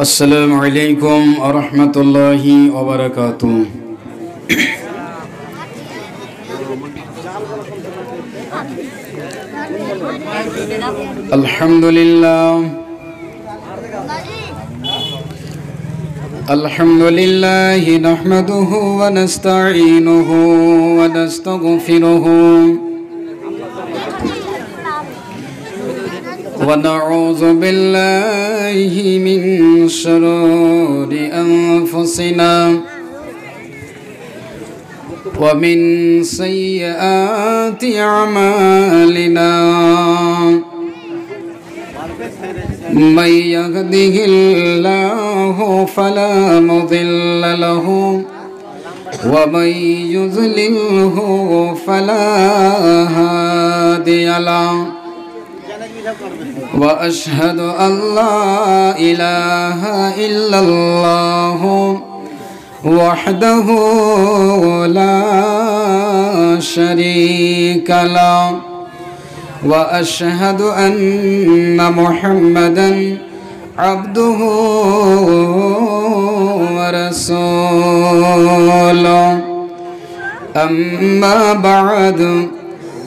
अस्सलामु अलैकुम वरहमतुल्लाहि वबरकातुहू। अल्हम्दुलिल्लाह नहमदुहु व नस्तईनुहु व नस्तगफिरुहु व नऊज़ु बिल्लाहि मिन शुरूरि अनफुसिना व मिन सय्यिआति अमालिना। मन यहदिहिल्लाहु फला मुदिल्ल लहु व मन युज़्लिल्हु फला हादिय लहु व अशहदु अल्ला इलाहा इल्लल्लाहु वहदहु ला शरीका लहु व अशहदु अन्न मुहम्मदन अब्दुहु व रसूलुहु। अम्मा बअदु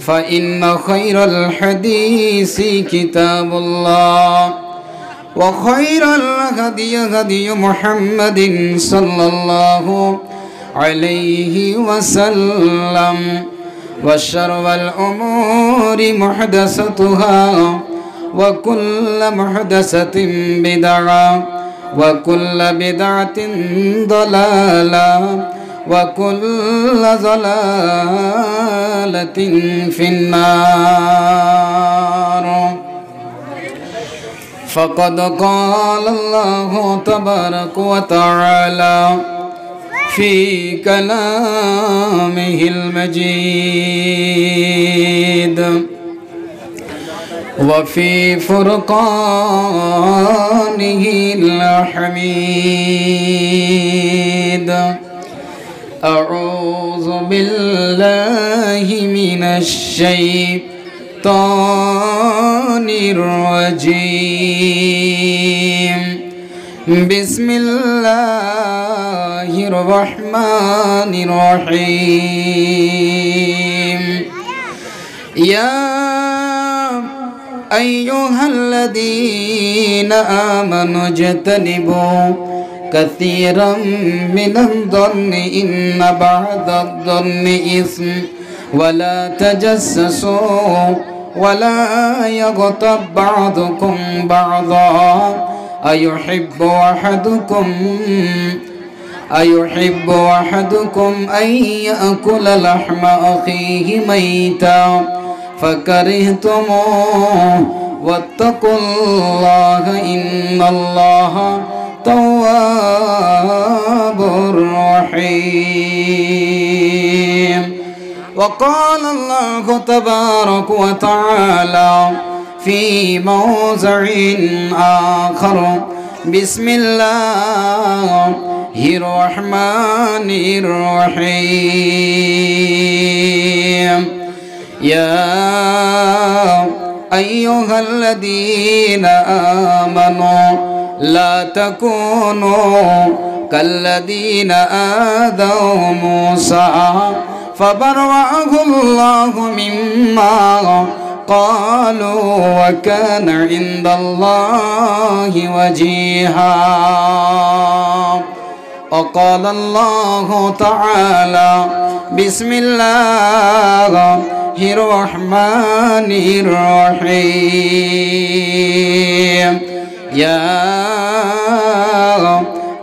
फ़इन्न खैरल हदीसी किताबुल्लाह व खैरल हदी हदी मुहम्मदिन सल्लल्लाहु अलैहि वसल्लम व शर्रल उमूरि मुहदसतुहा व कुल्ल मुहदसतिन बिदअह व कुल्ल बिदअतिन दलालह व कुल्ल ज़लालतिन फिन्नार। फ़क़द क़ाल अल्लाहु तबारक व तआला फ़ी कलामिहिल मजीद व फ़ी फ़ुरक़ानिहिल हमीद। अऊज़ु बिल्लाहि मिनश शैतानिर रजीम। बिस्मिल्लाहिर रहमानिर रहीम। या अय्युहल्लज़ीना आमनु इज्तनिबू कसीरम मिनज़्ज़न्नि इन्न बअदज़्ज़न्नि इस्म वला तजस्ससू वला यग़्तब बअदुकुम बअज़ा अयुहिब्बु अहदुकुम अन यअकुल लहम अखीहि मैता फकरिहतुमूहु वत्तक़ुल्लाह इन्नल्लाह तव्वाबुर रहीम। वक़ाल अल्लाहु तबारक व तआला फ़ी मौज़िइन आख़र बिस्मिल्लाहिर रहमानिर रहीम। या अय्युहल्लज़ीना आमनू ला तकूनू कल्लज़ीना आज़व मूसा फ़बर्रअहुल्लाहु मिम्मा क़ालू व कान इंदल्लाहि वजीहा। वक़ाल अल्लाहु तआला बिस्मिल्लाहिर रहमानिर रहीम। या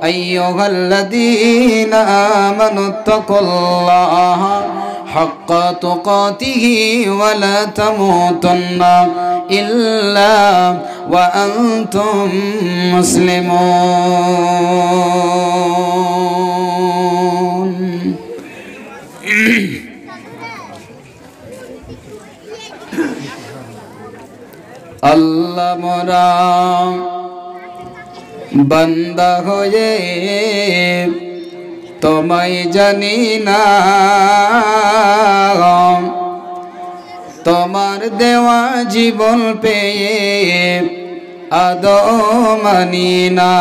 अय्युहल्लज़ीना आमनुत्तक़ुल्लाह हक़्क़ तुक़ातिही वला तमूतुन्ना इल्ला व अंतुम मुस्लिमून। अल्लाह मोरा बंदा होए তোমায় জানি না তোমার দেওয়া জীবন পেয়ে আদৌ মানি না।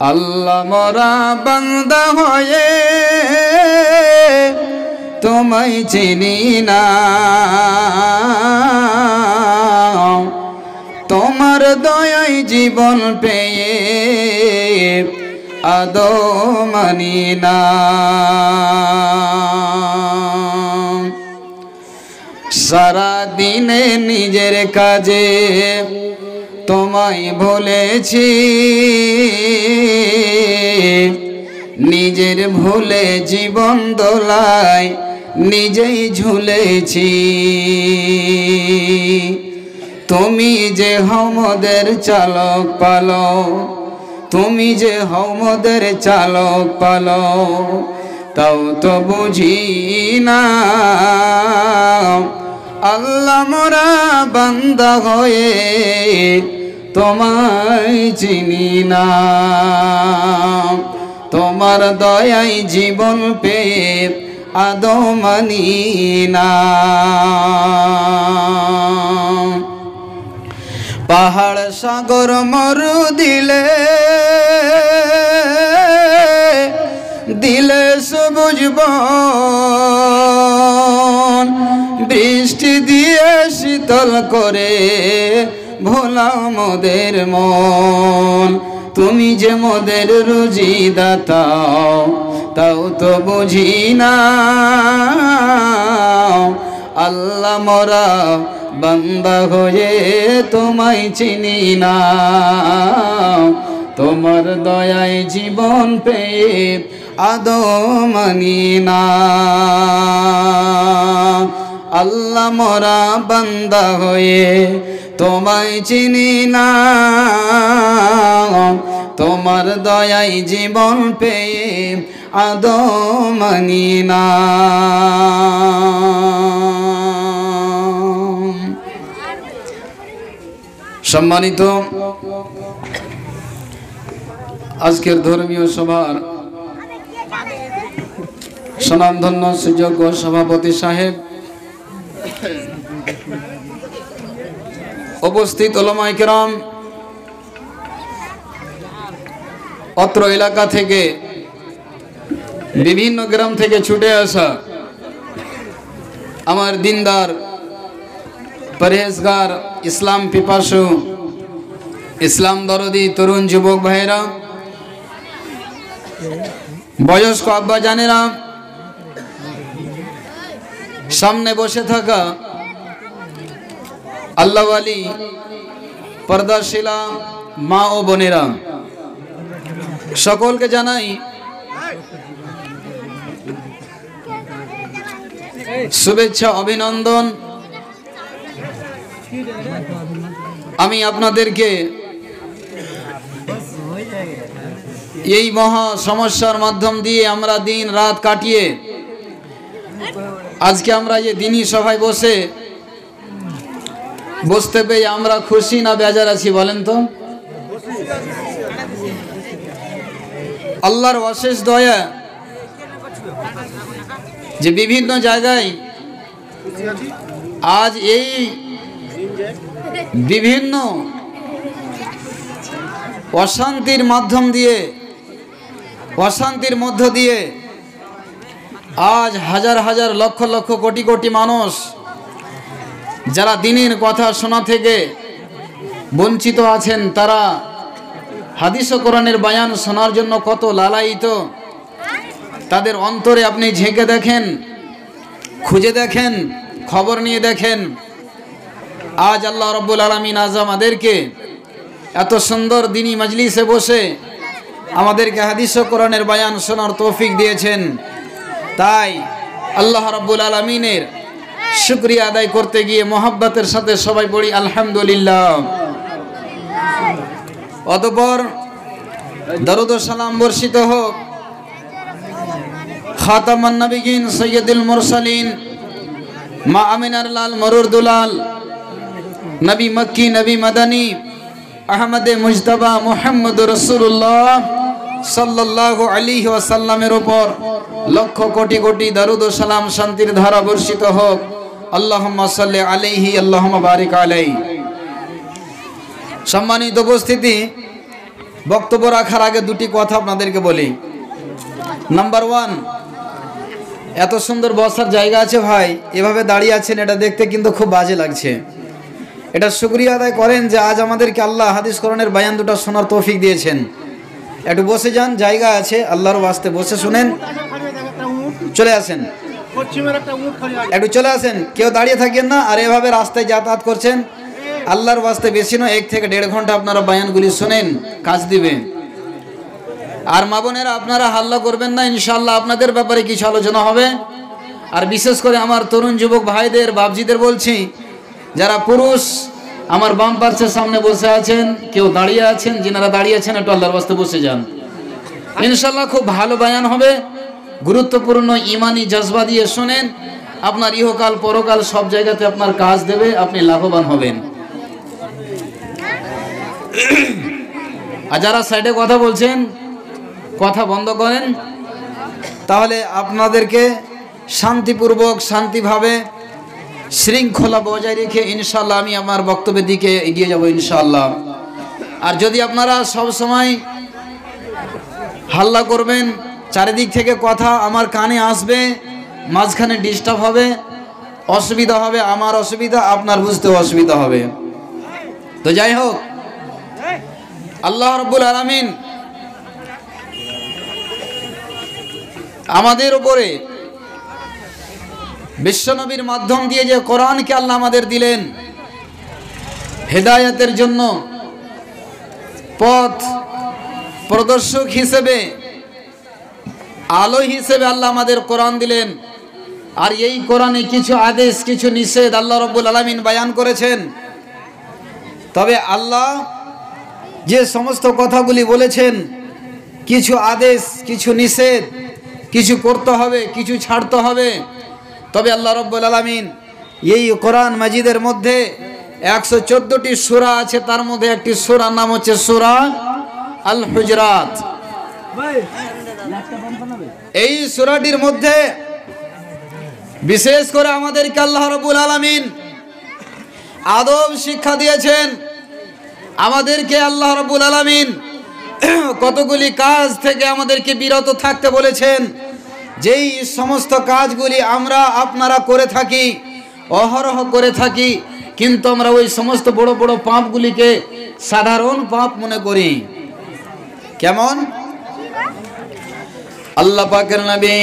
আল্লাহ মোরা বান্দা হয়ে তোমায় চিনি না, তোমার দয়ায় জীবন পেয়ে আদৌ মানি না। সারা দিনে নিজের কাজে তোমায় ভুলেছি, নিজের ভুলে জীবন দোলায় নিজেই ঝুলেছি। তুমি যে হমদের চালক পালক, তুমি যে হমদের চালক পালক, তাও তো বুঝি না। আল্লাহ মোরা বান্দা হয়ে তোমায় চিনি না, তোমার দয়ায় জীবন পেয়ে আদৌ মানি না। পাহাড় সাগর মরু দিলে, দিলে সবুজ বন, বৃষ্টি দিয়ে শীতল করে ভোলাও মোদের মন। তুমি যে মোদের রুজি দাতা, তাও তো বুঝি না। আল্লাহ মোরা বান্দা হয়ে তোমায় চিনি না, তোমার দয়ায় জীবন পেয়ে আদৌ মানি না। আল্লাহ মোরা বান্দা হয়ে তোমায় চিনি না, তোমার দয়ায় জীবন পেয়ে আদৌ মানি না। সম্মানিত আজকের ধর্মীয় সভার স্বনামধন্য সুযোগ্য সভাপতি সাহেব, উপস্থিত উলামায়ে কেরাম, অত্র এলাকা থেকে বিভিন্ন গ্রাম থেকে ছুটে আসা আমার দিনদার পরহেজগার ইসলাম পিপাসু ইসলাম দরদি তরুণ যুবক ভাইরা, বয়স্ক আব্বা জানেরা, সামনে বসে থাকা আল্লাহওয়ালি পর্দাশীলা মা ও বোনেরা, সকলকে জানাই শুভেচ্ছা, অভিনন্দন। আমি আপনাদেরকে এই মহা সমস্যার মাধ্যম দিয়ে আমরা দিন রাত কাটিয়ে আজকে আমরা যে দিনী সভায় বসতে পেয়ে আমরা খুশি না বেজার আছি বলেন তো? আল্লাহর অশেষ দয়া যে বিভিন্ন জায়গায় আজ এই বিভিন্ন অশান্তির মধ্য দিয়ে আজ হাজার হাজার লক্ষ লক্ষ কোটি কোটি মানুষ যারা দ্বীনের কথা শোনা থেকে বঞ্চিত আছেন, তারা হাদিস ও কোরআনের বয়ান শোনার জন্য কত লালায়িত। তাদের অন্তরে আপনি ঝেঁকে দেখেন, খুঁজে দেখেন, খবর নিয়ে দেখেন। আজ আল্লাহ রাব্বুল আলামিন আজ আমাদেরকে এত সুন্দর দ্বীনি মজলিসে বসে আমাদেরকে হাদিস ও কোরআনের বয়ান শোনার তৌফিক দিয়েছেন। তাই আল্লাহ রাব্বুল আলামিনের শুকরিয়া আদায় করতে গিয়ে মোহাব্বতের সাথে সবাই পড়ি আলহামদুলিল্লাহ। অতঃপর দরুদ ও সালাম বর্ষিত হোক খাতামান নবিয়িন সৈয়দুল মুরসালিন মা আমিনার লাল মরুর দুলাল নবী মক্কি নবী মাদানী আহমদে মুজতবা মুহাম্মদুর রাসূলুল্লাহ সাল্লাল্লাহু আলাইহি ওয়াসাল্লামের উপর লক্ষ কোটি কোটি দরুদ ও সালাম শান্তির ধারা বর্ষিত হোক। আল্লাহুম্মা সাল্লি আলাইহি আল্লাহুম্মা বারিক আলাইহি। সম্মানিত উপস্থিতি, বক্তব্য রাখার আগে দুটি কথা আপনাদেরকে বলি। নাম্বার 1, এত সুন্দর বসার জায়গা আছে ভাই, এভাবে দাঁড়িয়ে আছেন এটা দেখতে কিন্তু খুব বাজে লাগছে। এটা শুকরিয়া আদায় করেন যে আজ আমাদেরকে আল্লাহ হাদিস কোরআনের বয়ান দুটো শোনার তৌফিক দিয়েছেন। একটু বসে যান, জায়গা আছে, আল্লাহর ওয়াস্তে বসে শুনেন। চলে আসেন, একটু চলে আসেন, কেউ দাঁড়িয়ে থাকেন না। আর এভাবে রাস্তায় যাতায়াত করছেন, আল্লাহর ওয়াস্তে বেশি নয় 1 থেকে 1.5 ঘন্টা আপনারা বয়ানগুলি শোনেন, কাজ দিবে। আর মা বোনেরা, আপনারা হাল্লা করবেন না, ইনশাআল্লাহ আপনাদের ব্যাপারে কিছু আলোচনা হবে। আর বিশেষ করে আমার তরুণ যুবক ভাইদের, বাপজিদের বলছি, যারা পুরুষ আমার বাম পার্শ্বের সামনে বসে আছেন, কেউ দাঁড়িয়ে আছেন, যিনারা দাঁড়িয়ে আছেন একটু আল্লাহর ওয়াস্তে বসে যান। ইনশাআল্লাহ খুব ভালো বয়ান হবে, গুরুত্বপূর্ণ ইমানি জজবা দিয়ে শোনেন। আপনার ইহকাল পরকাল সব জায়গাতে আপনার কাজ দেবে, আপনি লাভবান হবেন। আর যারা সাইডে কথা বলছেন, কথা বন্ধ করেন, তাহলে আপনাদেরকে শান্তিপূর্বক, শান্তিভাবে, শৃঙ্খলা বজায় রেখে ইনশাআল্লাহ আমি আমার বক্তব্যের দিকে এগিয়ে যাব ইনশাআল্লাহ। আর যদি আপনারা সব সময় হাল্লা করবেন, চারিদিক থেকে কথা আমার কানে আসবে, মাঝখানে ডিস্টার্ব হবে, অসুবিধা হবে, আমার অসুবিধা, আপনার বুঝতে অসুবিধা হবে। তো যাই হোক, আল্লাহ রাব্বুল আলামিন আমাদের উপরে বিশ্বনবীর মাধ্যম দিয়ে যে কোরআনকে আল্লাহ আমাদের দিলেন হেদায়েতের জন্য, পথ প্রদর্শক হিসেবে, আলো হিসেবে আল্লাহ আমাদের কোরআন দিলেন। আর এই কোরআনে কিছু আদেশ, কিছু নিষেধ আল্লাহ রাব্বুল আলামিন বয়ান করেছেন। তবে আল্লাহ যে সমস্ত কথাগুলি বলেছেন, কিছু আদেশ, কিছু নিষেধ, কিছু করতে হবে, কিছু ছাড়তে হবে। তবে আল্লাহ রাব্বুল আলামিন এই কোরআন মাজিদের মধ্যে 114টি সূরা আছে, তার মধ্যে একটি সূরার নাম হচ্ছে সূরা আল হুজরাত। এই সূরাটির মধ্যে বিশেষ করে আমাদেরকে আল্লাহ রাব্বুল আলামিন আদব শিক্ষা দিয়েছেন। আমাদেরকে আল্লাহ রাব্বুল আলামিন কতগুলি কাজ থেকে আমাদেরকে বিরত থাকতে বলেছেন। যেই সমস্ত কাজগুলি আমরা আপনারা করে থাকি, অহরহ করে থাকি, কিন্তু আমরা ওই সমস্ত বড় বড় পাপগুলিকে সাধারণ পাপ মনে করি। কেমন? আল্লাহ পাকের নবী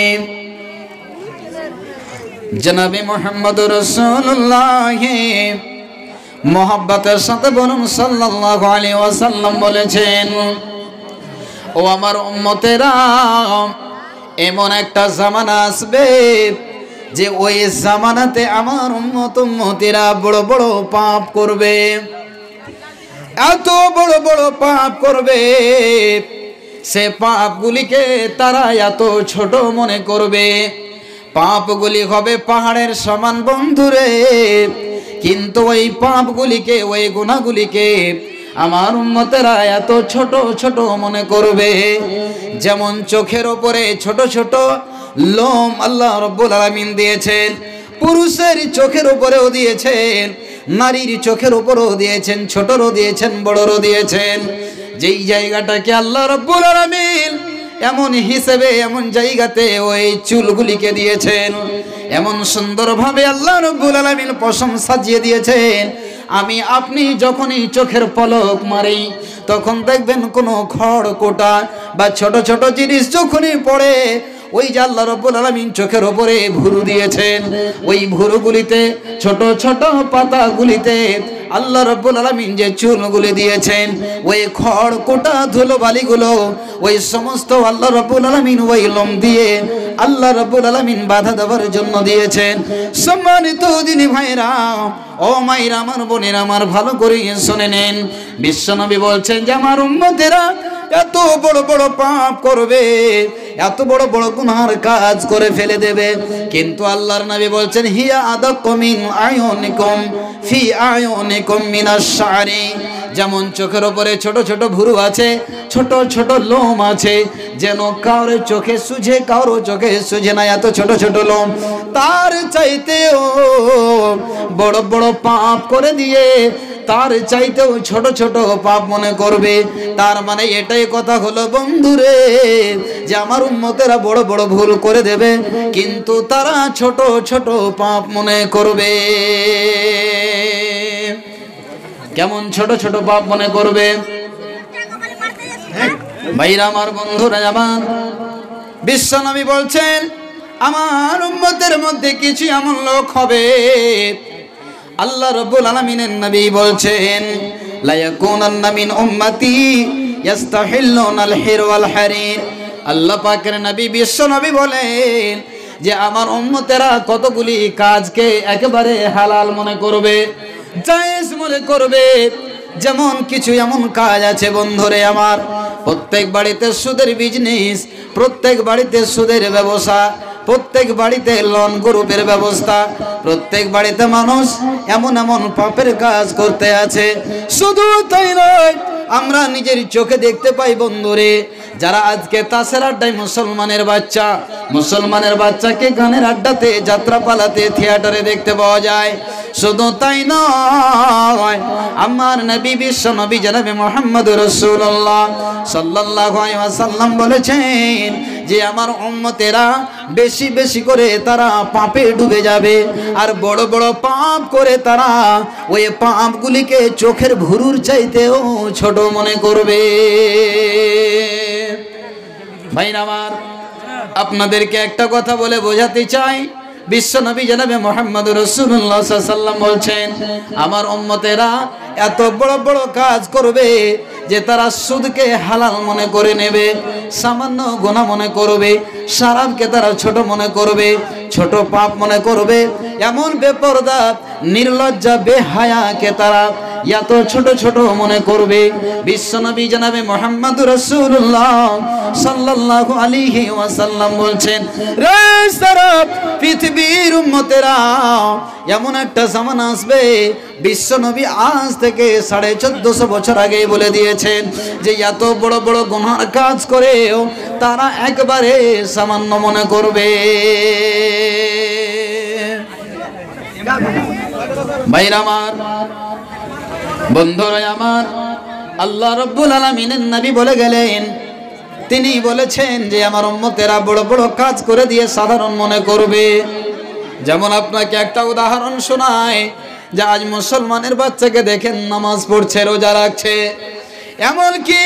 জনাবে মুহাম্মদুর রাসূলুল্লাহ মোহাব্বতের সাথে বলুন সাল্লাল্লাহু আলাইহি ওয়াসাল্লাম বলেছেন, ও আমার উম্মতেরা, এমন একটা জামানা আসবে যে ওই জামানাতে আমার উম্মতেরা বড় বড় পাপ করবে, এত বড় বড় পাপ করবে, সে পাপগুলিকে তারা এত ছোট মনে করবে। পাপগুলি হবে পাহাড়ের সমান বন্ধুরে, কিন্তু ওই পাপগুলিকে, ওই গুনাহগুলিকে আমার উম্মতেরা এত ছোট ছোট মনে করবে। যেমন চোখের ওপরে ছোট ছোট লোম আল্লাহ রাব্বুল আলামিন দিয়েছেন, পুরুষের চোখের উপরেও দিয়েছেন, নারীর চোখের উপরেও দিয়েছেন, ছোটরও দিয়েছেন, বড়রও দিয়েছেন। যেই জায়গাটাকে আল্লাহ রাব্বুল আলামিন এমন হিসেবে, এমন জায়গাতে ওই চুলগুলিকে দিয়েছেন, এমন সুন্দরভাবে আল্লাহ রাব্বুল আলামিন পশম সাজিয়ে দিয়েছেন। আমি আপনি যখনই চোখের পলক মারি, তখন দেখবেন কোনো খড় কোটা বা ছোট ছোট জিনিস যখনই পড়ে, ওই যে আল্লাহ রাব্বুল আলামিন চোখের উপরে ভুরু দিয়েছেন, ওই ভুরুগুলিতে, ছোট ছোট পাতাগুলিতে আল্লাহ রাব্বুল আলামিন যে চুলগুলি দিয়েছেন, ওই খড় কোটা ধুলো বালিগুলো, ওই সমস্ত আল্লাহ রাব্বুল আলামিন ওই লোম দিয়ে আল্লাহ রাব্বুল আলামিন বাধা দেওয়ার জন্য দিয়েছেন। সম্মানিত দিনী ভাইরা, ও মায়েরা, আমার বোনেরা, আমার ভালো করে শুনে নেন। বিশ্বনবী বলছেন যে আমার উম্মতেরা এত বড় বড় পাপ করবে, এত বড় বড় গুনার কাজ করে ফেলে দেবে, কিন্তু আল্লাহর নবী বলছেন হিয়া আদাক্কু মিন আয়ুনিকুম ফি আয়ুনিকুম মিনাশ শারি, যেমন চোখের ওপরে ছোট ছোট ভুরু আছে, ছোট ছোট লোম আছে, যেন কারোর চোখে সুঝে কারোর চোখে সুঝে না, এত ছোট ছোট লোম। তার চাইতেও বড় বড় পাপ করে দিয়ে তার চাইতেও ছোট ছোট পাপ মনে করবে। তার মানে এটাই কথা হলো বন্ধুরে, যে আমার উম্মতেরা বড় বড় ভুল করে দেবে কিন্তু তারা ছোট ছোট পাপ মনে করবে। কেমন ছোট ছোট পাপ মনে করবে? ভাইরা আমার, বন্ধুরা আমার, বিশ্বনবী বলছেন আমার উম্মতের মধ্যে কিছু এমন লোক হবে, আল্লাহ রাব্বুল আলামিনের নবী বলছেন লা ইয়াকুনান্না মিন উম্মতি ইস্তাহিল্লুনাল হির ওয়াল হারির। আল্লাহ পাকের নবী বিশ্বনবী বলেন যে আমার উম্মতেরা কতগুলি কাজকে একেবারে হালাল মনে করবে, জায়েজ মনে করবে। যেমন কিছু এমন কাজ আছে বন্ধুরে আমার, প্রত্যেক বাড়িতে সুদের বিজনেস, প্রত্যেক বাড়িতে সুদের ব্যবসা, প্রত্যেক বাড়িতে লোন গ্রুপের ব্যবস্থা, প্রত্যেক বাড়িতে মানুষ এমন এমন পাপের কাজ করতে আছে। শুধু তাই নয়, আমরা নিজের চোখে দেখতে পাই বন্ধুরে, যারা আজকে তাসের আড্ডায় মুসলমানের বাচ্চাকে গানের আড্ডাতে, যাত্রা পালাতে, থিয়েটারে দেখতে পাওয়া যায়। শুধু তাই নয়, আমার নবী বিশ্ব নবী জনাবে মুহাম্মদ রাসূলুল্লাহ সাল্লাল্লাহু আলাইহি ওয়াসাল্লাম বলেছেন যে আমার উম্মতেরা বেশি বেশি করে তারা পাপে ডুবে যাবে, আর বড় বড় পাপ করে তারা ওই পাপগুলিকে চোখের ভুরুর চাইতেও ছোট মনে করবে। ভাইরা আমার, আপনাদেরকে একটা কথা বলে বোঝাতে চাই, বিশ্বনবী জনাবে মুহাম্মদ রাসূলুল্লাহ সাল্লাল্লাহু আলাইহি ওয়াসাল্লাম বলছেন আমার উম্মতেরা এত বড় বড় কাজ করবে যে তারা সুদকে হালাল মনে করে নেবে, সামান্য গুনাহ মনে করবে, শরাবকে তারা ছোট মনে করবে, ছোট পাপ মনে করবে, এমন বেপরদা নির্লজ্জা বেহায়াকে তারা এত ছোট ছোট মনে করবে। বিশ্বনবী জনাবে মুহাম্মদ রাসূলুল্লাহ সাল্লাল্লাহু আলাইহি ওয়াসাল্লাম বলছেন রে সারা পৃথিবীর উম্মতেরা এমন একটা জামানা আসবে, বিশ্বনবী আজ থেকে 1450 বছর আগে বলে দিয়েছেন যে এত বড় বড় গুনার কাজ করেও তারা একবারে সামান্য মনে করবে। ভাইরা আমার, বন্ধুরা আমার, আল্লাহ রাব্বুল আলামিনের নবী বলে গেলেন, তিনি বলেছেন যে আমার উম্মতেরা বড় বড় কাজ করে দিয়ে সাধারণ মনে করবে। যেমন আপনাকে একটা উদাহরণ শোনায়, যে আজ মুসলমানের বাচ্চাকে দেখেন নামাজ পড়ছে, রোজা রাখছে, এমনকি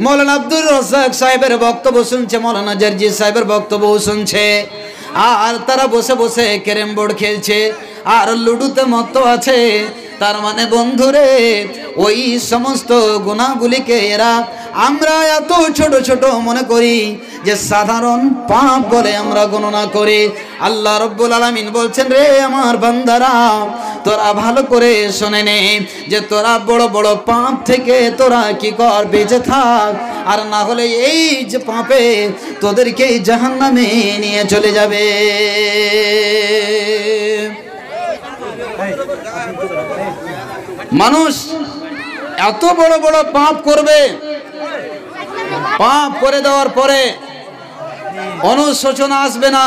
মৌলানা আব্দুর রাজ্জাক সাহেবের বক্তব্য শুনছে, মৌলানা জারজি সাহেবের বক্তব্য শুনছে, আর তারা বসে বসে ক্যারেম বোর্ড খেলছে আর লুডুতে মত্ত আছে। তার মানে বন্ধুরে ওই সমস্ত গুনাহগুলিকে এরা আমরা এত ছোট ছোট মনে করি যে সাধারণ পাপ বলে আমরা গণনা করি। আল্লাহ রাব্বুল আলামিন বলছেন রে আমার বান্দারা, তোরা ভালো করে শুনে নে যে তোরা বড় বড় পাপ থেকে তোরা কি কর, বেঁচে থাক, আর না হলে এই যে পাপে তোদেরকে জাহান্নামে নিয়ে চলে যাবে। মানুষ এত বড় বড় পাপ করবে, পাপ করে দেওয়ার পরে অনুশোচনা আসবে না।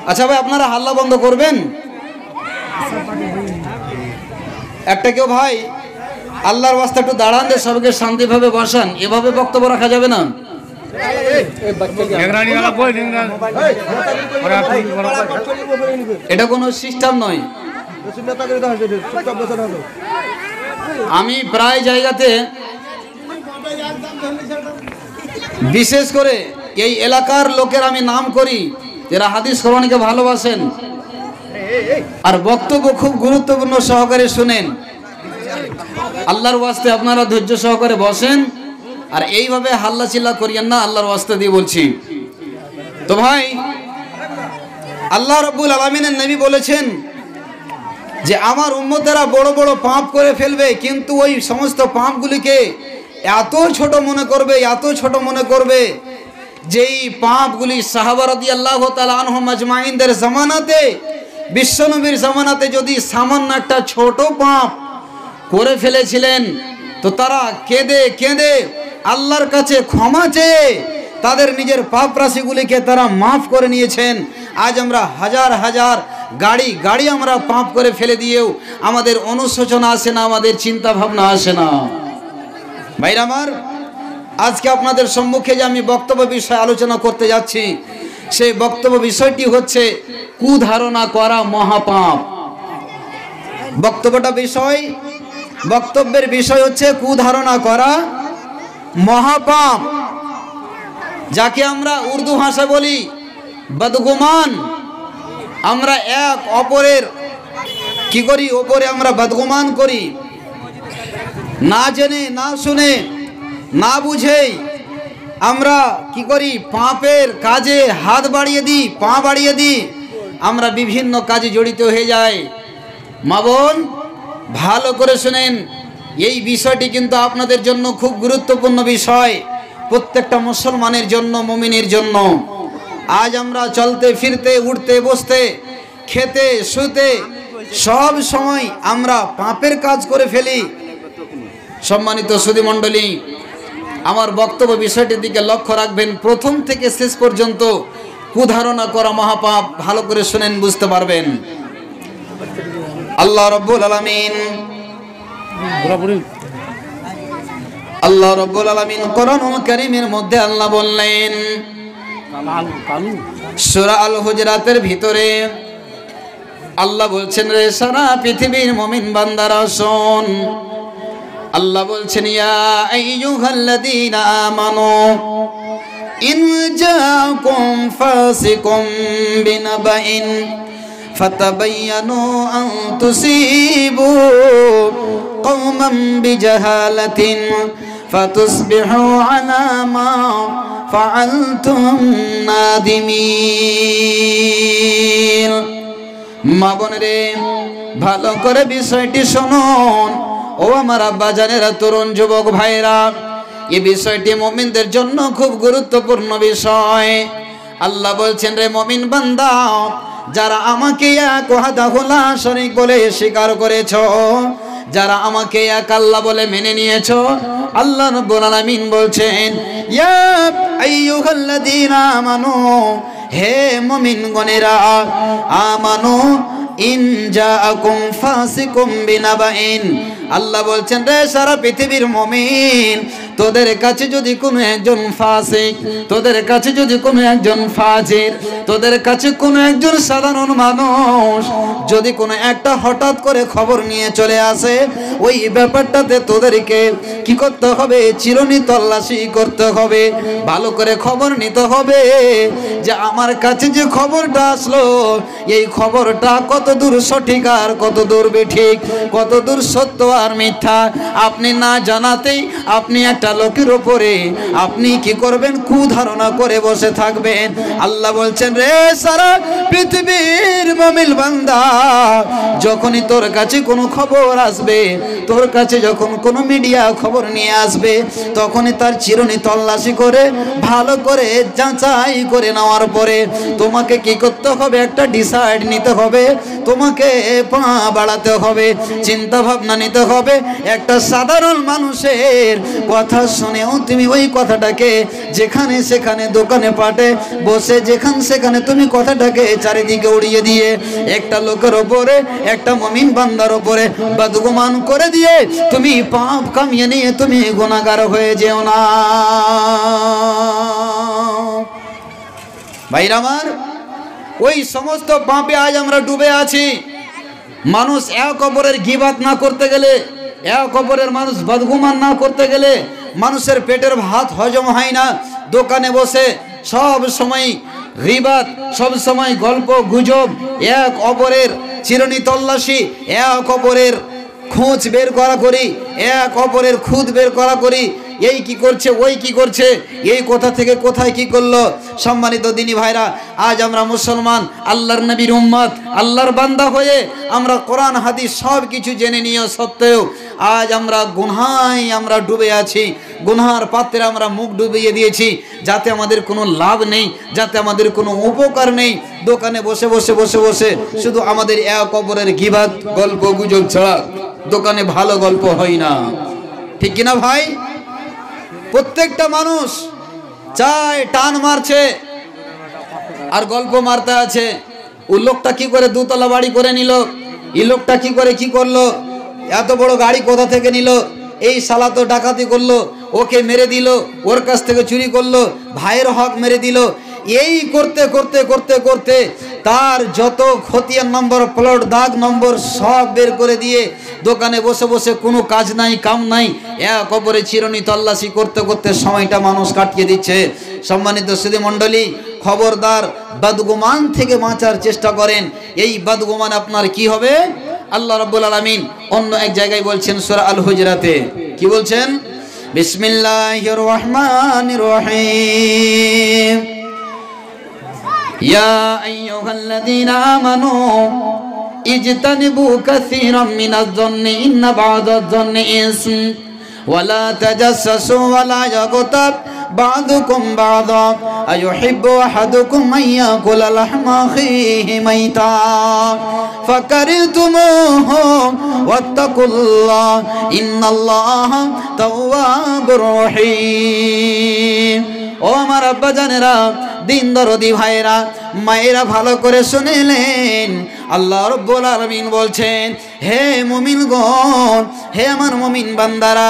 আচ্ছা ভাই, আপনারা হাল্লা বন্ধ করবেন একটা, কেউ ভাই আল্লাহর ওয়াস্তে একটু দাঁড়ান, যে সবাইকে শান্তিভাবে বসান, এভাবে বক্তব্য রাখা যাবে না। এটা কোনো সিস্টেম নয়। আমি প্রায় জায়গাতে, বিশেষ করে এই এলাকার লোকের আমি নাম করি, এরা হাদিস কোরআনকে ভালোবাসেন আর বক্তব্য খুব গুরুত্বপূর্ণ সহকারে শুনেন। আল্লাহর ওয়াস্তে আপনারা ধৈর্য সহকারে বসেন আর এইভাবে হাল্লা চিল্লা করিয়েন না, আল্লাহর ওয়াস্তে দিয়ে বলছি। তো ভাই, আল্লাহ রাব্বুল আলামিনের নবী বলেছেন যে আমার উম্মতেরা বড় বড় পাপ করে ফেলবে, কিন্তু ওই সমস্ত পাপগুলিকে এত ছোট মনে করবে, এত ছোট মনে করবে, যেই পাপগুলি সাহাবা রাদিয়াল্লাহু তাআলা আনহুম আজমাইনদের জামানাতে, বিশ্বনবীর জামানাতে যদি সামান্য একটা ছোট পাপ করে ফেলেছিলেন, তো তারা কেঁদে কেঁদে আল্লাহর কাছে ক্ষমা চেয়ে তাদের নিজের পাপ রাশিগুলিকে তারা মাফ করে নিয়েছেন। আজ আমরা হাজার হাজার গাড়ি আমরা পাপ করে ফেলে দিয়েও আমাদের অনুশোচনা আসে না, আমাদের চিন্তা ভাবনা আসে না। ভাইরা আমার, আজকে আপনাদের সম্মুখে যে আমি বক্তব্য বিষয়ে আলোচনা করতে যাচ্ছি, সেই বক্তব্য বিষয়টি হচ্ছে কুধারণা করা মহাপাপ। বক্তব্যের বিষয় হচ্ছে কুধারণা করা মহাপাপ, যাকে আমরা উর্দু ভাষা বলি বদগুমান। আমরা এক অপরের কি করি, ওপরে আমরা বদগুমান করি, না জেনে না শুনে না বুঝেই আমরা কি করি, পাপের কাজে হাত বাড়িয়ে দিই, পা বাড়িয়ে দিই, আমরা বিভিন্ন কাজে জড়িত হয়ে যাই। মা বোন, ভালো করে শুনেন, এই বিষয়টি কিন্তু আপনাদের জন্য খুব গুরুত্বপূর্ণ বিষয়, প্রত্যেকটা মুসলমানের জন্য, মুমিনের জন্য। আজ আমরা চলতে ফিরতে, উঠতে বসতে, খেতে শুতে সব সময় আমরা পাপের কাজ করে ফেলি। সম্মানিত সুধী মণ্ডলী, আমার বক্তব্য বিষয়টির দিকে লক্ষ্য রাখবেন, প্রথম থেকে শেষ পর্যন্ত। কুধারণা করা মহাপাপ, ভালো করে শুনেন, বুঝতে পারবেন। আল্লাহ রাব্বুল আলামিন কোরআনুল কারীমের মধ্যে আল্লাহ বললেন, সূরা আল হুজরাতের ভিতরে আল্লাহ বলছেন, রে সারা পৃথিবীর মুমিন বান্দারা শোন। আল্লাহ বলছেন, ইয়া আইয়ুহাল্লাযীনা আমানু ইন জাআকুম ফাসিকুম বিনাবাইন ফাতাবায়ানু আন তুসিবু কওমান বিজাহালাতিন ফাতুসবিহু আলা মা ফাআলতুম নাদিমিন। মা বোনেরে, ভালো করে বিষয়টি শুনুন। ও আমার আব্বাজানেরা, তরুণ যুবক ভাইরা, এই বিষয়টি মুমিনদের জন্য খুব গুরুত্বপূর্ণ বিষয়। আল্লাহ বলছেন, রে মুমিন বান্দা, যারা আমাকে এক ওয়াহদাহু লা শারীক বলে স্বীকার করেছো, যারা আমাকে এক আল্লাহ বলে মেনে নিয়েছো, আল্লাহ রাব্বুল আলামিন বলছেন, ইয়া আইয়ুহাল্লাযীনা আমানু, হে মুমিনগণেরা, আমানু ইন জাআকুম ফাসিকুম বিনাবাইন। আল্লাহ বলছেন, রে সারা পৃথিবীর মুমিন, তোদের কাছে যদি কোনো একজন ফাসিক, তোদের কাছে যদি কোনো একজন ফাজির, তোদের কাছে কোনো একজন সাধারণ মানুষ যদি কোনো একটা হঠাৎ করে খবর নিয়ে চলে আসে, ওই ব্যাপারটাতে তোদেরকে কি করতে হবে, চিরুনি তল্লাশি করতে হবে, ভালো করে খবর নিতে হবে যে আমার কাছে যে খবরটা আসলো, এই খবরটা কত দূর সঠিক আর কত দূর বেঠিক, কত দূর সত্য আর মিথ্যা। আপনি না জানাতেই আপনি একটা লোকের উপরে আপনি কি করবেন, কুধারণা করে বসে থাকবেন। আল্লাহ বলছেন, রে সারা পৃথিবীর মুমিন বান্দা, যখনই তোর কাছে কোনো খবর আসবে, তোর কাছে যখন কোনো মিডিয়া খবর নিয়ে আসবে, তখনই তার চিরুনি তল্লাশি করে ভালো করে যাচাই করে নেওয়ার পরে তোমাকে কি করতে হবে, একটা ডিসাইড নিতে হবে, তোমাকে পা বাড়াতে হবে, চিন্তা ভাবনা নিতে হবে। একটা সাধারণ মানুষের কথা শুনেও তুমি ওই কথাটাকে যেখানে সেখানে দোকানে পাটে বসে যেখানে সেখানে তুমি কথাটাকে চারিদিকে উড়িয়ে দিয়ে একটা লোকের ওপরে, একটা মুমিন বান্দার ওপরে বদগুমান করে দিয়ে তুমি পাপ কামিয়ে নিয়ে তুমি গুনাহগার হয়ে যেও না। ভাইরা আমার, ওই সমস্ত পাপে আজ আমরা ডুবে আছি। মানুষ এক অপরের গীবাত না করতে গেলে, এক অপরের মানুষ বদগুমান না করতে গেলে মানুষের পেটের ভাত হজম হয় না। দোকানে বসে সব সময় গীবাত, সব সময় গল্প গুজব, এক অপরের চিরুনি তল্লাশি, এক অপরের খোঁজ বের করা করি, এক অপরের খুদ বের করা করি, এই কি করছে, ওই কি করছে, এই কোথা থেকে কোথায় কি করলো। সম্মানিত দিনী ভাইরা, আজ আমরা মুসলমান, আল্লাহর নবীর উম্মত, আল্লাহর বান্দা হয়ে আমরা কোরআন হাদিস সব কিছু জেনে নিয়ে সত্ত্বেও আজ আমরা গুনহায় আমরা ডুবে আছি। গুনহার পাত্রে আমরা মুখ ডুবিয়ে দিয়েছি, যাতে আমাদের কোনো লাভ নেই, যাতে আমাদের কোনো উপকার নেই। দোকানে বসে বসে বসে বসে শুধু আমাদের এক অপরের গীবাত গল্প গুজব ছাড়া দোকানে ভালো গল্প হয় না, ঠিক কিনা ভাই? প্রত্যেকটা মানুষ চায়, টান মারছে আর গল্প মারতে আছে। ও লোকটা কি করে দুতলা বাড়ি করে নিল, এই লোকটা কি করে কি করলো, এত বড় গাড়ি কোথা থেকে নিল, এই শালা তো ডাকাতি করলো, ওকে মেরে দিল, ওর কাছ থেকে চুরি করলো, ভাইয়ের হক মেরে দিল। এই করতে করতে করতে করতে তার যত খতিয়ান নম্বর, প্লট দাগ নম্বর সব বের করে দিয়ে দোকানে বসে বসে কোনো কাজ নাই, কাম নাই, এক অপরে চিরুনি তল্লাশি করতে করতে সময়টা মানুষ কাটিয়ে দিচ্ছে। সম্মানিত সুধী মণ্ডলী, খবরদার, বদগুমান থেকে বাঁচার চেষ্টা করেন। এই বদগুমান আপনার কি হবে? আল্লাহ রাব্বুল আলামিন অন্য এক জায়গায় বলছেন সূরা আল হুজরাতে, কি বলছেন? বিসমিল্লাহির রহমানির রহিম, ইয়া আইয়ুহাল্লাযীনা আমানু ইজতানিবু কাসীরাম মিনাজ-যন্নি ইন্না বা'দাজ-যন্নি ইসম ওয়ালা তাজাসসু ওয়ালা ইয়াগতাব বা'দুকুম বা'দা আইয়ুহিব্বু আহাদুকুম আন ইয়াকুলা লাহমা আখিহি মাইতা ফাকারিহতুমুহু ওয়াত্তাকুল্লাহ ইন্নাল্লাহা তাওয়াবুর রহিম। ও আমার আব্বা জানেরা, দিন দরদি ভাইরা, মায়েরা, ভালো করে শুনেলেন। আল্লাহ রাব্বুল আলামিন বলছেন, হে মুমিনগণ, হে আমার মুমিন বান্দারা,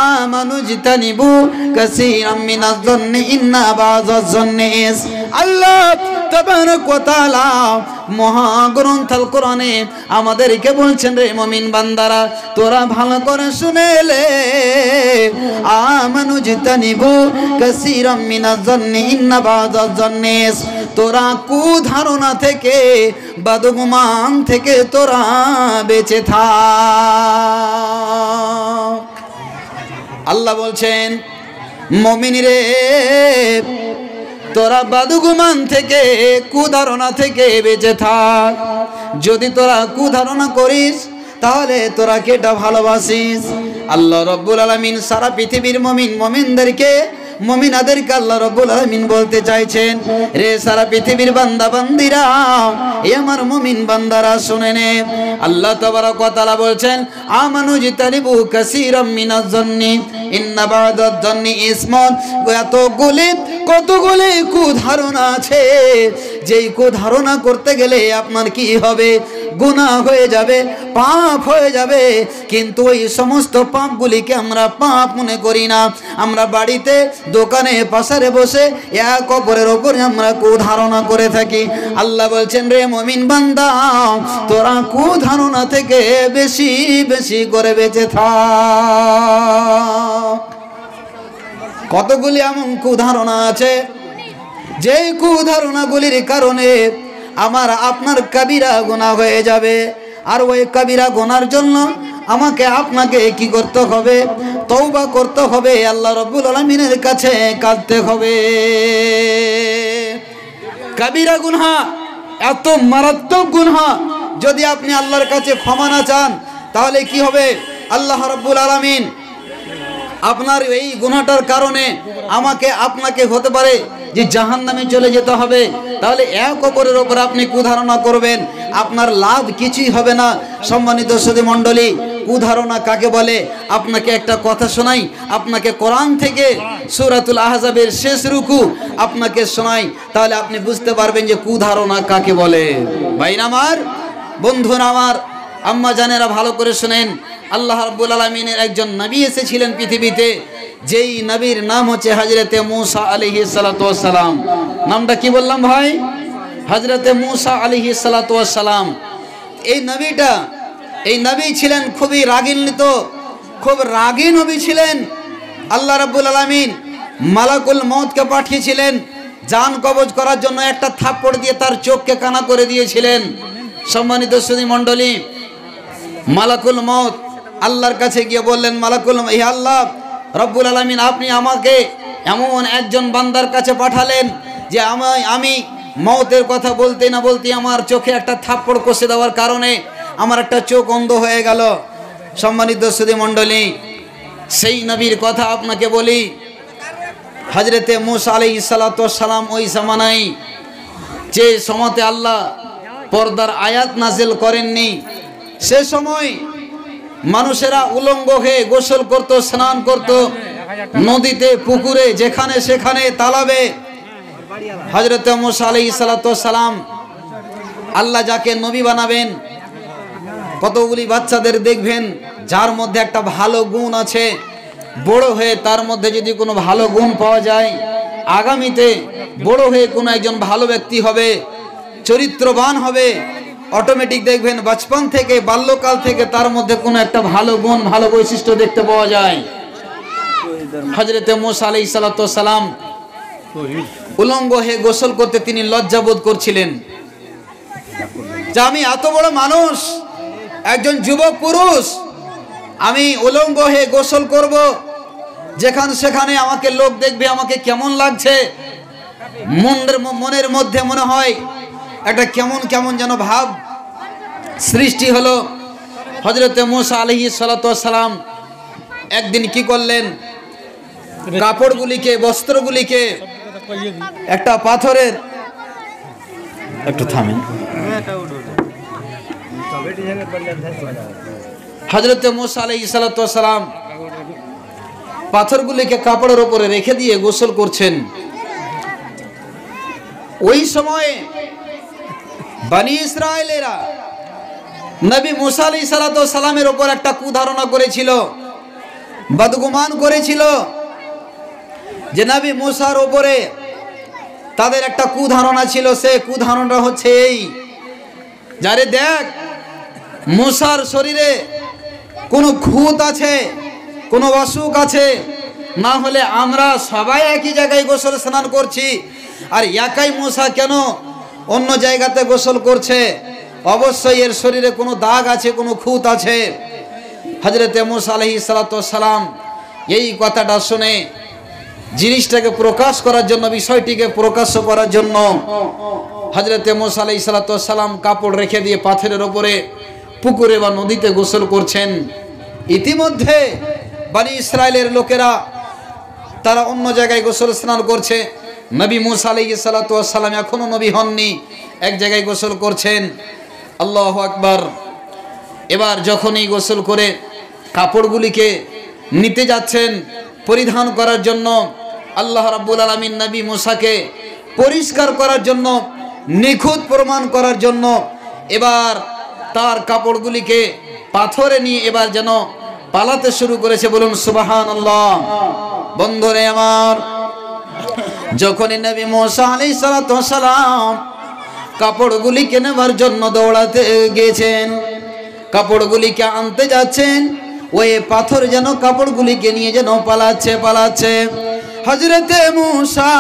আমানু জিতানিবু কাসীরাম মিনাজ-যন্নি ইন্না বা'দাজ-যন্নি ইসম। আল্লাহ তাবারাক ওয়া তাআলা মহাগ্রন্থ আল কোরআনে আমাদেরকে বলছেন, রে মুমিন বান্দারা, তোরা ভালো করে শুনেলে, আমানু জিতানিবু কাসীরাম মিনাজ-যন্নি ইন্না বা'দাজ-যন্নি ইসম। তোরা কুধারণা থেকে, বদগুমান থেকে তোরা বেঁচে থাক। আল্লাহ বলছেন, মুমিন রে, তোরা বদগুমান থেকে, কুধারণা থেকে বেঁচে থাক। যদি তোরা কুধারণা করিস, তাহলে তোরা কেটা ভালোবাসিস? আল্লাহ রাব্বুল আলামিন সারা পৃথিবীর মুমিনদেরকে, মুমিনাদেরকে আল্লাহ রাব্বুল আলামিন বলতে চাইছেন, রে সারা পৃথিবীর বান্দা বান্দিরা, এই আমার মুমিন বান্দারা শুনে নে। আল্লাহ তাবারাক ওয়া তাআলা বলছেন, আমানু জিতানিবু কাসীরাম মিনাজ-যন্নি ইন্না বা'দাজ-যন্নি ইসমুন। কতগুলি কুধারণা আছে, যেই কুধারণা করতে গেলে আপনার কি হবে? গুনাহ হয়ে যাবে, পাপ হয়ে যাবে। কিন্তু ওই সমস্ত পাপগুলিকে আমরা পাপ মনে করি না। আমরা বাড়িতে, দোকানে, পাশারে বসে এক অপরের ওপরে আমরা কুধারণা করে থাকি। আল্লাহ বলছেন, রে মুমিন বান্দা, তোরা কুধারণা থেকে বেশি বেশি করে বেঁচে থাক। কতগুলি এমন কুধারণা আছে, যেই কুধারণাগুলির কারণে আমার আপনার কবিরা গুনাহ হয়ে যাবে। আর ওই কবিরা গুনার জন্য আমাকে আপনাকে কি করতে হবে? তওবা করতে হবে, আল্লাহ রাব্বুল আলামিনের কাছে কাঁদতে হবে। কবিরা গুনাহ এত মারাত্মক গুনাহ, যদি আপনি আল্লাহর কাছে ক্ষমা না চান, তাহলে কি হবে? আল্লাহ রাব্বুল আলামিন আপনার এই গুনাহটার কারণে আমাকে আপনাকে হতে পারে যে জাহান্নামে চলে যেতে হবে। তাহলে এক অপরের ওপর আপনি কুধারণা করবেন, আপনার লাভ কিছুই হবে না। সম্মানিত সুধী মণ্ডলী, কুধারণা কাকে বলে? আপনাকে একটা কথা শোনাই, আপনাকে কোরআন থেকে সূরাতুল আহজাবের শেষ রুকু আপনাকে শোনাই, তাহলে আপনি বুঝতে পারবেন যে কুধারণা কাকে বলে। ভাইরা আমার, বন্ধুরা আমার, আম্মা জানেরা, ভালো করে শুনেন। আল্লাহ রাব্বুল আলামিনের একজন নবী এসেছিলেন পৃথিবীতে, যেই নবীর নাম হচ্ছে হযরতে মূসা আলাইহিস সালাতু ওয়াস সালাম। নামটা কি বললাম ভাই? হযরতে মূসা আলাইহিস সালাতু ওয়াস সালাম। এই নবী ছিলেন খুবই রাগিন্বিত, খুব রাগী নবী ছিলেন। আল্লাহ রাব্বুল আলামিন মালাকুল মউতকে পাঠিয়েছিলেন জান কবজ করার জন্য। একটা থাপ্পড় দিয়ে তার চোখকে কানা করে দিয়েছিলেন। সম্মানিত সুধী মণ্ডলী, মালাকুল মউত আল্লাহর কাছে গিয়ে বললেন, মালাকুল, হে আল্লাহ, রব্বুল আলামিন আপনি আমাকে এমন একজন বান্দার কাছে পাঠালেন যে আমি মওতের কথা বলতে না বলতে আমার চোখে একটা থাপ্পড় কষে দেওয়ার কারণে আমার একটা চোখ অন্ধ হয়ে গেল। সম্মানিত সুধী মণ্ডলী, সেই নবীর কথা আপনাকে বলি। হযরতে মূসা আলাইহিস সালাতু ওয়াস সালাম ওই জামানায় যে সময়তে আল্লাহ পর্দার আয়াত নাজিল করেননি, সে সময় মানুষেরা উলঙ্গ হয়ে গোসল করত, স্নান করত নদীতে, পুকুরে, যেখানে সেখানে, তালাবে। হযরতে মূসা আলাইহিস সালাতু ওয়াস সালাম আল্লাহ যাকে নবী বানাবেন, কতগুলি বাচ্চাদের দেখবেন যার মধ্যে একটা ভালো গুণ আছে, বড় হয়ে তার মধ্যে যদি কোনো ভালো গুণ পাওয়া যায়, আগামীতে বড় হয়ে কোনো একজন ভালো ব্যক্তি হবে, চরিত্রবান হবে। অটোমেটিক দেখবেন বাচপন থেকে, বাল্যকাল থেকে তার মধ্যে কোনো একটা ভালো গুণ, ভালো বৈশিষ্ট্য দেখতে পাওয়া যায়। হযরতে মূসা আলাইহিস সালাতু ওয়াস সালাম উলঙ্গ হয়ে গোসল করতে তিনি লজ্জাবোধ করছিলেন যে আমি এত বড় মানুষ, একজন যুবক পুরুষ, আমি উলঙ্গ হয়ে গোসল করব, যেখানে সেখানে আমাকে লোক দেখবে, আমাকে কেমন লাগছে। মনের মধ্যে মনে হয় একটা কেমন কেমন যেন ভাব সৃষ্টি হলো। হযরতে মূসা আলাইহিস সালাতু ওয়াস সালাম একদিন কি করলেন, কাপড়গুলিকে, বস্ত্রগুলিকে একটা পাথরের, একটু থামেন, হযরতে মূসা আলাইহিস সালাতু ওয়াস সালাম পাথরগুলিকে কাপড়ের উপরে রেখে দিয়ে গোসল করছেন। ওই সময় বনি ইসরায়েলেরা নবী মূসা আলাইহিস সালাতু ওয়াস সালামের উপর একটা কুধারণা করেছিল, বদগুমান করেছিল যে নবী মূসার উপরে তাদের একটা কুধারণা ছিল। সে কুধারণা হচ্ছে এই, যারে দেখ মূসার শরীরে কোনো খুঁত আছে, কোনো অসুখ আছে, না হলে আমরা সবাই একই জায়গায় গোসল স্নান করছি, আর একাই মূসা কেন অন্য জায়গাতে গোসল করছে? অবশ্যই এর শরীরে কোনো দাগ আছে, কোনো খুঁত আছে। হযরতে মূসা আলাইহিস সালাতু ওয়াস সালাম এই কথাটা শুনে জিনিসটাকে প্রকাশ করার জন্য, বিষয়টিকে প্রকাশ করার জন্য হযরতে মূসা আলাইহিস সালাতু ওয়াস সালাম কাপড় রেখে দিয়ে পাথরের উপরে পুকুরে বা নদীতে গোসল করছেন। ইতিমধ্যে বনি ইসরায়েলের লোকেরা তারা অন্য জায়গায় গোসল স্নান করছে। নবী মূসা আলাইহিস সালাতু ওয়াস সালাম এখনো নবী হননি, এক জায়গায় গোসল করছেন। আল্লাহু আকবার। এবার যখনই গোসল করে কাপড়গুলিকে নিতে যাচ্ছেন পরিধান করার জন্য, আল্লাহ রাব্বুল আলামিন নবী মূসাকে পরিষ্কার করার জন্য, নিখুঁত প্রমাণ করার জন্য এবার তার কাপড়গুলিকে পাথরে নিয়ে এবার যেন পালাতে শুরু করেছে। বলুন সুবহানাল্লাহ। বন্ধুরে আমার, যখনই নবী মূসা আলাইহিস সালাতু ওয়াস সালাম কাপড়গুলিকে নেবার জন্য দৌড়াতে গিয়েছেন, কাপড়গুলিকে আনতে যাচ্ছেন, ওই পাথর যেন কাপড়গুলিকে নিয়ে যেন পালাচ্ছে। হযরতে মূসা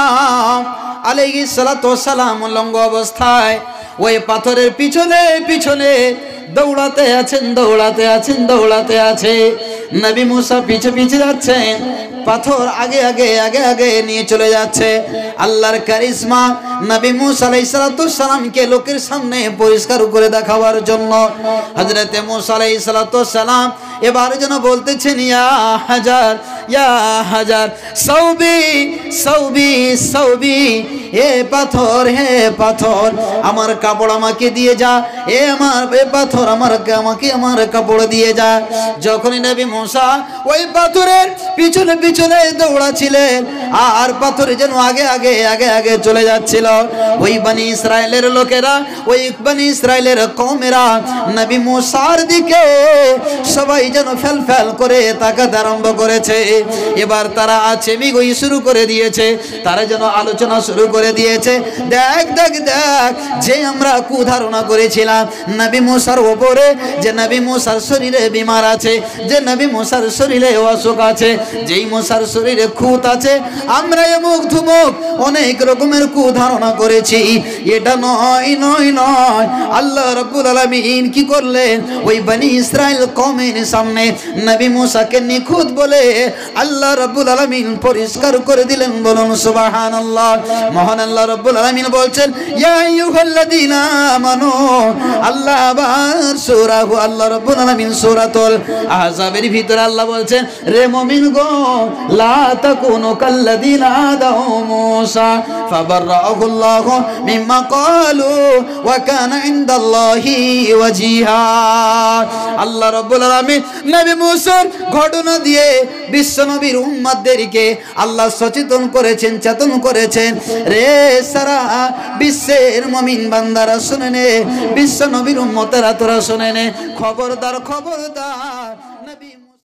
আলাইহিস সালাতু ওয়াস সালাম উলঙ্গ অবস্থায় ওই পাথরের পিছনে দৌড়াতে আছে। নবী মূসা পিছে যাচ্ছেন, পাথর আগে নিয়ে চলে যাচ্ছে। আল্লাহর কারিশমা নবী মূসা আলাইহিস সালাতু ওয়াস সালামকে লোকের সামনে পরিষ্কার করে দেখাবার জন্য হযরতে মূসা আলাইহিস সালাতু ওয়াস সালাম এবার যেন বলতেছেন, ইয়া হাজার সৌবি, হে পাথর আমার কাপড় আমাকে দিয়ে যা, পাথর আমার কাপড় দিয়ে যা। যখনই নবী মূসা ওই পাথরের পিছনে দৌড়াচ্ছিলেন, আর পাথরে যেন আগে চলে যাচ্ছিল, ওই বনি ইসরায়েলের লোকেরা, ওই বনি ইসরায়েলের কওমেরা নবী মূসার দিকে সবাই যেন ফেল করে তাকাতে আরম্ভ করেছে। এবার তারা আচেমিগই শুরু করে দিয়েছে, তারা যেন আলোচনা শুরু করে দিয়েছে, দেখ যে আমরা কুধারণা করেছিলাম নবী মূসার উপরে, যে নবী মূসার শরীরে বিমার আছে, যে নবী মূসার শরীরে অসুখ আছে, যেই মূসার শরীরে খুঁত আছে, আমরা এমুক ধুমুক অনেক রকমের কুধারণা করেছি। এটা নয় নয় নয়, আল্লাহ রাব্বুল আলামিন কি করলেন, ওই বনি ইসরাইল কওমের সামনে নবী মুসাকে নিখুঁত বলে আল্লাহ রাব্বুল আলামিন পরিষ্কার করে দিলেন। বলুন সুবহানাল্লাহ। মহান আল্লাহ রাব্বুল আলামিন বলছেন, ইয়া আইয়ুহাল্লাযীনা আমানু, আল্লাহ আবার সূরা আল্লাহ রাব্বুল আলামিন সূরাতুল আহজাবের ভিতরে আল্লাহ বলছেন, রে মুমিন গো, লা তাকুনু কাল্লাযীনা আদাউ মূসা ফাবাররাহুল্লাহু মিম্মা ক্বালু ওয়া কানা ইনদাল্লাহি ওয়াজিহা। আল্লাহ রাব্বুল আলামিন নবী মুসার ঘটনা দিয়ে বিশ্ব নবীর উম্মতদেরকে আল্লাহ সচেতন করেছেন, চেতন করেছেন। রে সারা বিশ্বের মুমিন বান্দারা শুনে নে, বিশ্ব নবীর উম্মতেরা তোরা শুনে নে, খবরদার খবরদার নবী